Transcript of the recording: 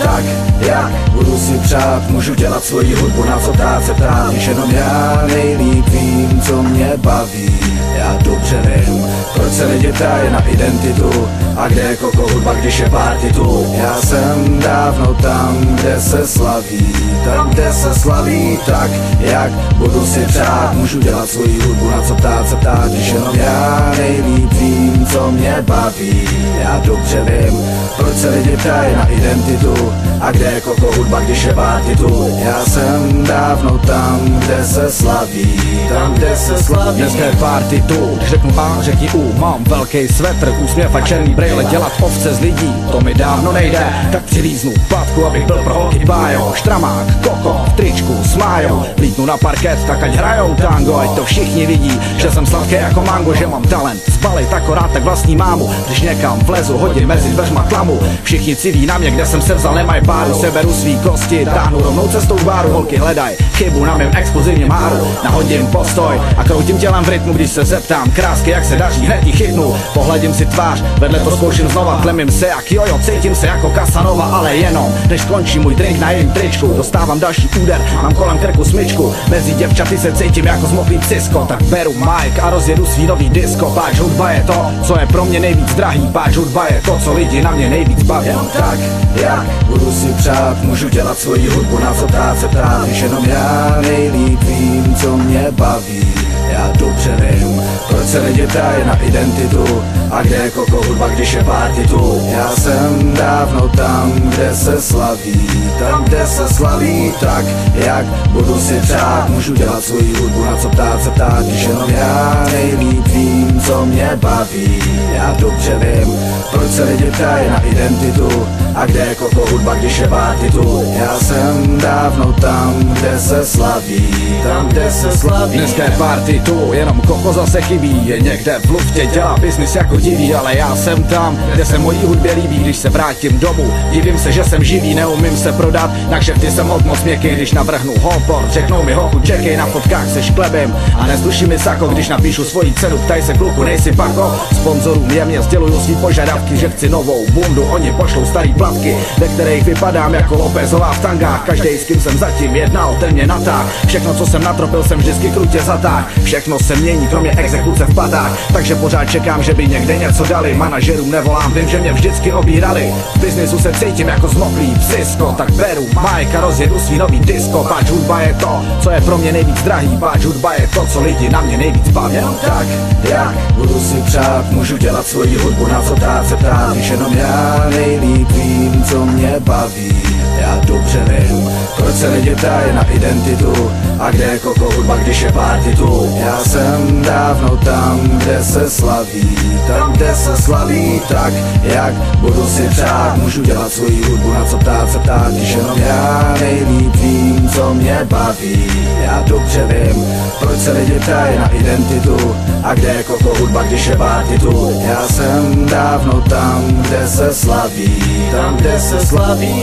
tak, jak budu si přát, můžu dělat svoji hudbu, na co ptát se ptát, když jenom já nejlíp vím, co mě baví. Já dobře vím, proč se lidi ptají na identitu a kde je koko hudba, když je party tu. Já jsem dávno tam, kde se slaví, tam, kde se slaví, tak jak budu si přát, můžu dělat svoji hudbu, na co ptát se ptát, když jenom já nejlíp vím, co mě baví. Já dobře vím, proč se lidi ptají na identitu a kde je koko hudba, když je party tu. Já jsem dávno tam, kde se slaví, tam, kde se slaví. Dneska je party tu, když řeknu A, řekni U. Mám velký svetr, úsměv a černý brejle, dělat ovce z lidí, to mi dávno nejde. Tak přilíznu patku, abych byl pro holky bájo. Štramák, koko, v tričku, smájo. Lítnu na parket, tak ať hrajou tango, ať to všichni vidí, že jsem sladký jako mango, že mám talent. Zbalit akorát tak vlastní mámu, když někam vlezu, hodím mezi dveřma tlamu. Všichni civí na mě, kde jsem se vzal, nemají páru. Seberu svý kosti, táhnu rovnou cestou k báru. Holky hledaj chybu na mém explozivním háru. Nahodím postoj a kroutím tělem v rytmu, když se zeptám krásky, jak se daří, hned ji chytnu. Pohledím si tvář, vedle to zkouším znova, tlemím se jak jojo, cítím se jako Casanova, ale jenom, než skončí můj drink na jejím tričku, dostávám další úder, mám kolem krku smyčku, mezi děvčaty se cítím jako zmoklý cisko, tak beru mic a rozjedu svý nový disco, páč hudba je to, co je pro mě nejvíc drahý, páč hudba je to, co lidi na mě nejvíc baví. Jenom tak, jak budu si přát, můžu dělat svoji hudbu, na co ptát se ptát, když jenom já nejlíp vím, co mě baví. Já dobře vím, proč se lidi ptají na identitu a kde je koko hudba, když je party tu. Já jsem dávno tam, kde se slaví, tam, kde se slaví, tak jak budu si přát, můžu dělat svoji hudbu, na co ptát se ptát, když jenom já nejlíp vím, co mě baví. Já dobře vím, proč se lidi ptají na identitu a kde je koko hudba, když je party tu. Já jsem dávno tam, kde se slaví, tam, kde se slaví. Dneska je party tu, jenom koko zase chybí, je někde v luftě, dělá biznis jako diví, ale já jsem tam, kde se mojí hudbě líbí, když se vrátím domů. Divím se, že jsem živý, neumím se prodat, na kšefty jsem moc měkký, když navrhnu hoport, řeknou mi hochu, čekej, na fotkách se šklebím a nesluší mi sako, když napíšu svoji cenu, ptaj se kluku, nejsi pako. Sponzorům jemně sděluju svý požadavky, že chci novou bundu, oni pošlou starý platky, ve kterých vypadám jako Lópezová v tangách. Každý, s kým jsem zatím jednal, ten mě natáh, všechno, co jsem natropil, jsem vždycky krutě zatáh. Všechno se mění, kromě exekuce v platách, takže pořád čekám, že by někde něco dali. Manažerům nevolám, vím, že mě vždycky obírali. V biznisu se cítím jako zmoklý psisko, tak beru mic a rozjedu svý nový disco. Páč hudba je to, co je pro mě nejvíc drahý, páč hudba je to, co lidi na mě nejvíc baví. Jenom tak, jak budu si přát, můžu dělat svoji hudbu, na co ptát se ptát, když jenom já nejlíp vím, co mě baví. Já dobře vím, proč se lidi ptají na identitu a kde je koko hudba, když je party tu. Já jsem dávno tam, kde se slaví, tam, kde se slaví, tak jak budu si přát, můžu dělat svoji hudbu, na co ptát se ptát, když jenom já nejlíp vím, co mě baví. Já dobře vím, proč se lidi ptají na identitu a kde je koko hudba, když je party tu. Já jsem dávno tam, kde se slaví, tam, kde se slaví.